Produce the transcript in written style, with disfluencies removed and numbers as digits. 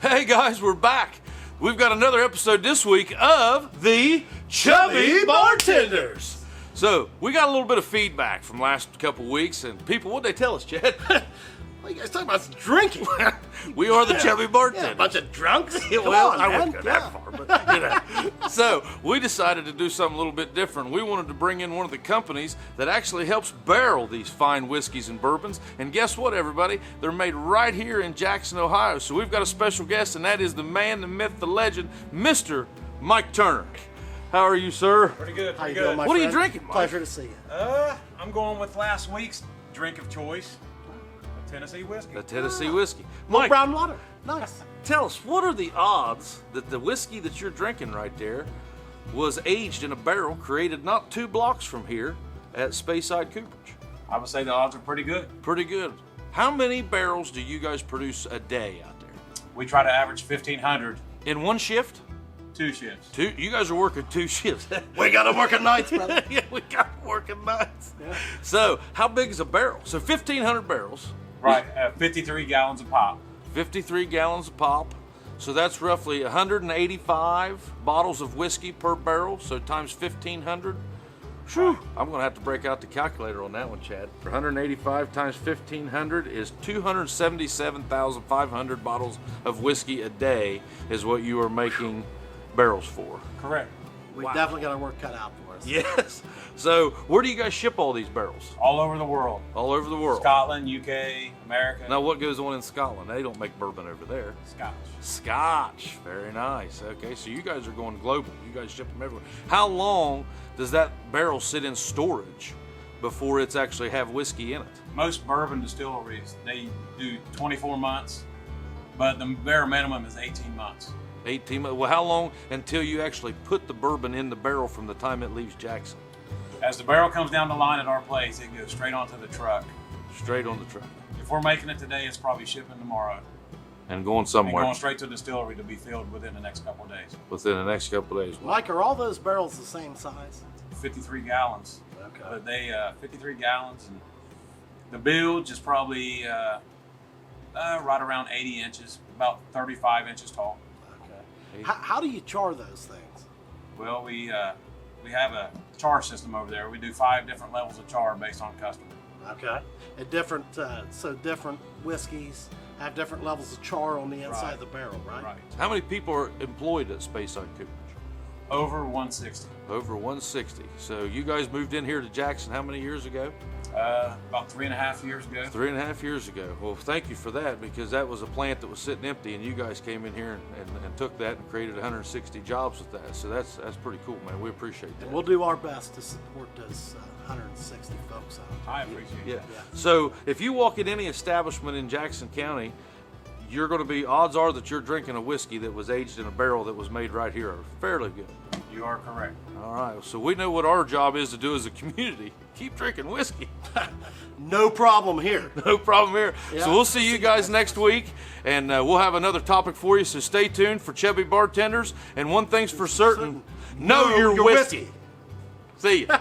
Hey guys, we're back. We've got another episode this week of the Chubby Bartenders. So we got a little bit of feedback from last couple weeks, and people, what'd they tell us, Chad? What are you guys talking about? It's drinking. We are the Chubby Bartenders. Yeah, a bunch of drunks. Well, I wouldn't go that far, but So we decided to do something a little bit different. We wanted to bring in one of the companies that actually helps barrel these fine whiskeys and bourbons. And guess what, everybody? They're made right here in Jackson, Ohio. So we've got a special guest, and that is the man, the myth, the legend, Mr. Mike Turner. How are you, sir? Pretty good. How you Pretty doing, good. my What are you friend? drinking, Mike? Pleasure to see you. I'm going with last week's drink of choice, Tennessee whiskey. The Tennessee whiskey. Little Mike, brown water. Nice. tell us, what are the odds that the whiskey that you're drinking right there was aged in a barrel created not 2 blocks from here at Speyside Cooperage? I would say the odds are pretty good. Pretty good. How many barrels do you guys produce a day out there? We try to average 1,500, In one shift? 2 shifts. You guys are working 2 shifts. We got to work at nights, brother. Yeah, we got working nights. Yeah. So, how big is a barrel? So, 1,500 barrels. Right, 53 gallons of pop. 53 gallons of pop. So that's roughly 185 bottles of whiskey per barrel. So times 1,500. Whew. I'm going to have to break out the calculator on that one, Chad. 185 times 1,500 is 277,500 bottles of whiskey a day is what you are making barrels for. Correct. We definitely got our work cut out for us. Yes. So where do you guys ship all these barrels? All over the world. All over the world. Scotland, UK, America. Now what goes on in Scotland? They don't make bourbon over there. Scotch. Scotch, very nice. Okay, so you guys are going global. You guys ship them everywhere. How long does that barrel sit in storage before it's actually have whiskey in it? Most bourbon distilleries, they do 24 months, but the bare minimum is 18 months. 18 months. Well, how long until you actually put the bourbon in the barrel from the time it leaves Jackson? As the barrel comes down the line at our place, it goes straight onto the truck. Straight on the truck If we're making it today, it's probably shipping tomorrow. and going And somewhere going straight to the distillery to be filled within the next couple of days. within the next couple of days. Mike, are all those barrels the same size? 53 gallons. Okay. But they 53 gallons, and the bilge is probably right around 80 inches, about 35 inches tall. Okay. How do you char those things? Well, we have a char system over there. We do 5 different levels of char based on customer. Okay. And different, so different whiskeys have different levels of char on the inside Right. of the barrel, right? Right. How many people are employed at Speyside Cooperage? Over 160. Over 160. So you guys moved in here to Jackson how many years ago? About 3.5 years ago. 3.5 years ago. Well, thank you for that, because that was a plant that was sitting empty, and you guys came in here and took that and created 160 jobs with that. So that's pretty cool, man. We appreciate that. And we'll do our best to support those 160 folks out. I appreciate Yeah. that. So if you walk in any establishment in Jackson County, you're going to be, odds are that you're drinking a whiskey that was aged in a barrel that was made right here. Fairly good. You are correct. All right. So we know what our job is to do as a community. Keep drinking whiskey. No problem here. No problem here. Yeah. So we'll see you guys next week, and we'll have another topic for you. So stay tuned for Chubby Bartenders. And one thing's for certain, know your whiskey. See ya.